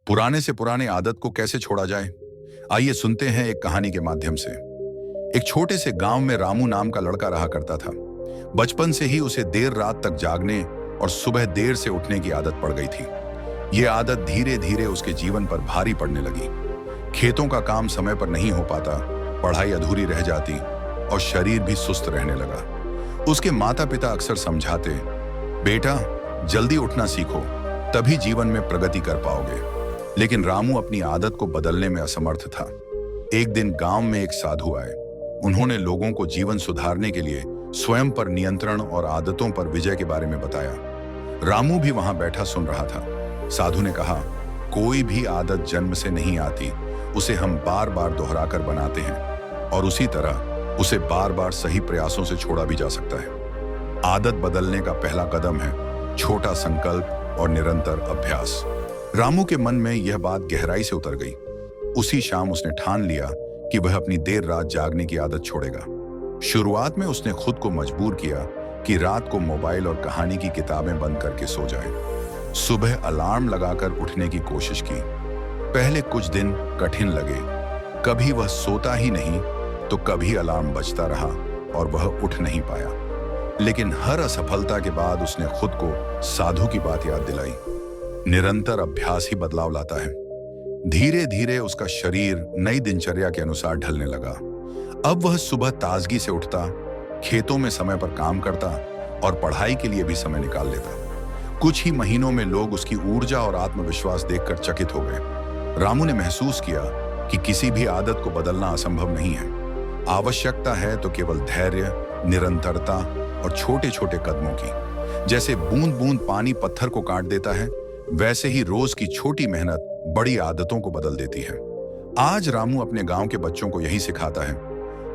पुराने से पुराने आदत को कैसे छोड़ा जाए? आइए सुनते हैं एक कहानी के माध्यम से। एक छोटे से गांव में रामू नाम का लड़का रहा करता था। बचपन से ही उसे देर रात तक जागने और सुबह देर से उठने की आदत पड़ गई थी। यह आदत धीरे धीरे उसके जीवन पर भारी पड़ने लगी। खेतों का काम समय पर नहीं हो पाता, पढ़ाई अधूरी रह जाती और शरीर भी सुस्त रहने लगा। उसके माता पिता अक्सर समझाते, बेटा जल्दी उठना सीखो, तभी जीवन में प्रगति कर पाओगे। लेकिन रामू अपनी आदत को बदलने में असमर्थ था। एक दिन गांव में एक साधु आए। उन्होंने लोगों को जीवन सुधारने के लिए स्वयं पर नियंत्रण और आदतों पर विजय के बारे में बताया। रामू भी वहां बैठा सुन रहा था। साधु ने कहा, कोई भी आदत जन्म से नहीं आती, उसे हम बार बार दोहराकर बनाते हैं और उसी तरह उसे बार बार सही प्रयासों से छोड़ा भी जा सकता है। आदत बदलने का पहला कदम है छोटा संकल्प और निरंतर अभ्यास। रामू के मन में यह बात गहराई से उतर गई। उसी शाम उसने ठान लिया कि वह अपनी देर रात जागने की आदत छोड़ेगा। शुरुआत में उसने खुद को मजबूर किया कि रात को मोबाइल और कहानी की किताबें बंद करके सो जाए। सुबह अलार्म लगाकर उठने की कोशिश की। पहले कुछ दिन कठिन लगे। कभी वह सोता ही नहीं तो कभी अलार्म बजता रहा और वह उठ नहीं पाया। लेकिन हर असफलता के बाद उसने खुद को साधु की बात याद दिलाई। निरंतर अभ्यास ही बदलाव लाता है। धीरे धीरे उसका शरीर नई दिनचर्या के अनुसार ढलने लगा। अब वह सुबह ताजगी से उठता, खेतों में समय पर काम करता और पढ़ाई के लिए भी समय निकाल लेता। कुछ ही महीनों में लोग उसकी ऊर्जा और आत्मविश्वास देखकर चकित हो गए। रामू ने महसूस किया कि किसी भी आदत को बदलना असंभव नहीं है। आवश्यकता है तो केवल धैर्य, निरंतरता और छोटे छोटे कदमों की। जैसे बूंद बूंद पानी पत्थर को काट देता है, वैसे ही रोज की छोटी मेहनत बड़ी आदतों को बदल देती है। आज रामू अपने गांव के बच्चों को यही सिखाता है,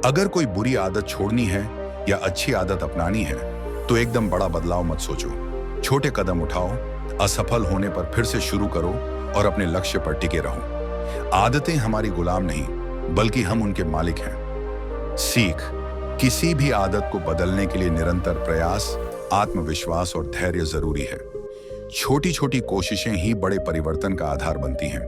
अगर कोई बुरी आदत छोड़नी है या अच्छी आदत अपनानी है तो एकदम बड़ा बदलाव मत सोचो। छोटे कदम उठाओ, असफल होने पर फिर से शुरू करो और अपने लक्ष्य पर टिके रहो। आदतें हमारी गुलाम नहीं, बल्कि हम उनके मालिक हैं। सीख, किसी भी आदत को बदलने के लिए निरंतर प्रयास, आत्मविश्वास और धैर्य जरूरी है। छोटी छोटी कोशिशें ही बड़े परिवर्तन का आधार बनती हैं।